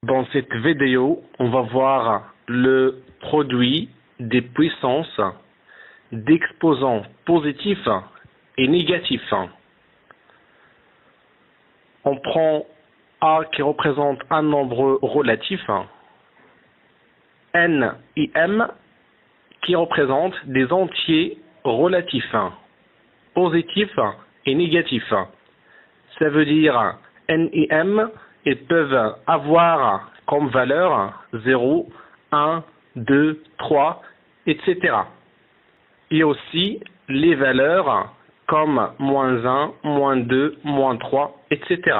Dans cette vidéo, on va voir le produit des puissances d'exposants positifs et négatifs. On prend A qui représente un nombre relatif, N et M qui représentent des entiers relatifs, positifs et négatifs. Ça veut dire N et M, ils peuvent avoir comme valeur 0, 1, 2, 3, etc. Et aussi les valeurs comme -1, -2, -3, etc.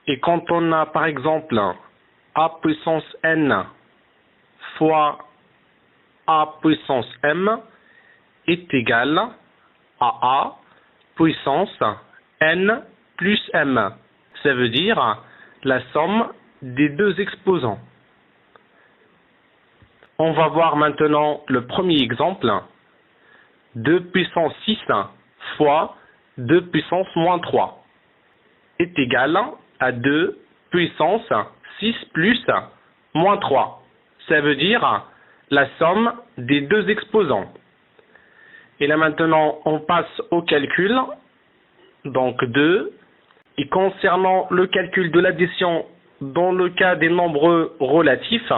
Et quand on a par exemple A puissance N fois A puissance M est égal à A puissance N plus M. Ça veut dire la somme des deux exposants. On va voir maintenant le premier exemple. 2 puissance 6 fois 2 puissance moins 3 est égal à 2 puissance 6 plus moins 3. Ça veut dire la somme des deux exposants. Et là maintenant, on passe au calcul. Donc 2. Et concernant le calcul de l'addition dans le cas des nombres relatifs,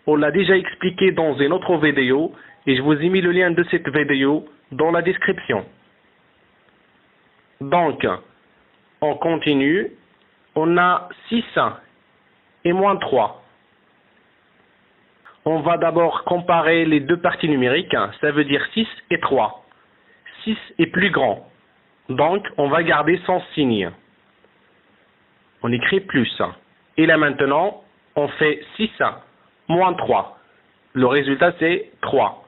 on l'a déjà expliqué dans une autre vidéo et je vous ai mis le lien de cette vidéo dans la description. Donc, on continue. On a 6 et moins 3. On va d'abord comparer les deux parties numériques, ça veut dire 6 et 3. 6 est plus grand, donc on va garder son signe. On écrit plus. Et là maintenant, on fait 6 moins 3. Le résultat c'est 3.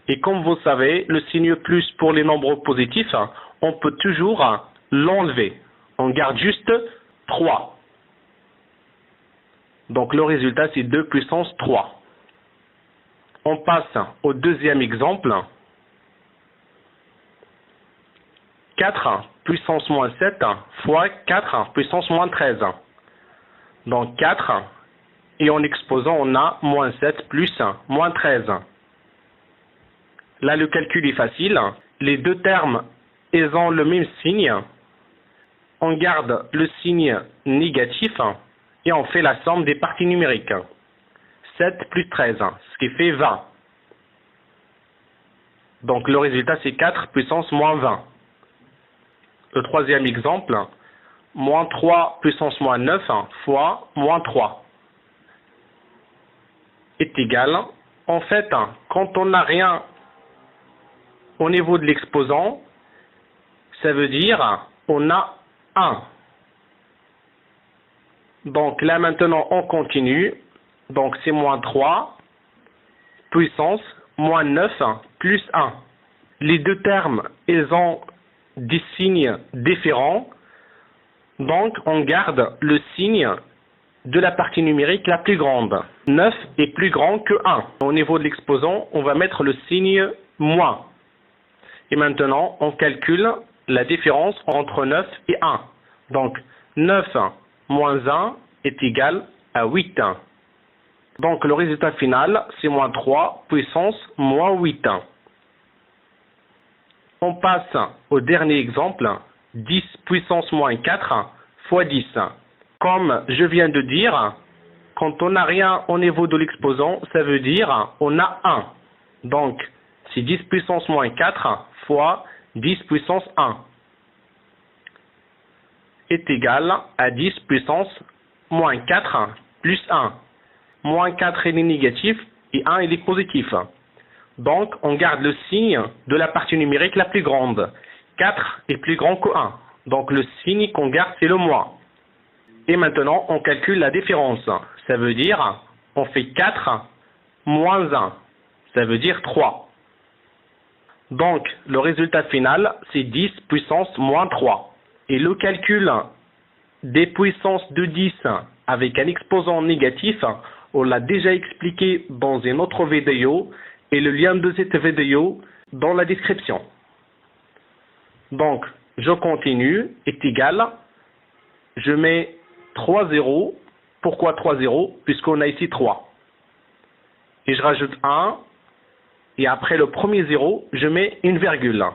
Et comme vous savez, le signe plus pour les nombres positifs, on peut toujours l'enlever. On garde juste 3. Donc le résultat c'est 2 puissance 3. On passe au deuxième exemple. 4 puissance moins 7 fois 4 puissance moins 13. Donc 4, et en exposant, on a moins 7 plus moins 13. Là, le calcul est facile. Les deux termes, ils ont le même signe. On garde le signe négatif et on fait la somme des parties numériques. 7 plus 13, ce qui fait 20. Donc le résultat, c'est 4 puissance moins 20. Le troisième exemple, moins 3 puissance moins 9 fois moins 3 est égal. En fait, quand on n'a rien au niveau de l'exposant, ça veut dire on a 1. Donc là maintenant, on continue. Donc c'est moins 3 puissance moins 9 plus 1. Les deux termes, ils ont des signes différents. Donc, on garde le signe de la partie numérique la plus grande. 9 est plus grand que 1. Au niveau de l'exposant, on va mettre le signe moins. Et maintenant, on calcule la différence entre 9 et 1. Donc, 9 moins 1 est égal à 8. Donc, le résultat final, c'est moins 3 puissance moins 8. On passe au dernier exemple, 10 puissance moins 4 fois 10. Comme je viens de dire, quand on n'a rien au niveau de l'exposant, ça veut dire on a 1. Donc, c'est 10 puissance moins 4 fois 10 puissance 1 est égal à 10 puissance moins 4 plus 1. Moins 4 il est négatif et 1 il est positif. Donc, on garde le signe de la partie numérique la plus grande. 4 est plus grand que 1. Donc, le signe qu'on garde, c'est le moins. Et maintenant, on calcule la différence. Ça veut dire, on fait 4 moins 1. Ça veut dire 3. Donc, le résultat final, c'est 10 puissance moins 3. Et le calcul des puissances de 10 avec un exposant négatif, on l'a déjà expliqué dans une autre vidéo. Et le lien de cette vidéo dans la description. Donc, je continue, est égal, je mets 3 zéros. Pourquoi 3 zéros? Puisqu'on a ici 3. Et je rajoute 1. Et après le premier zéro, je mets une virgule.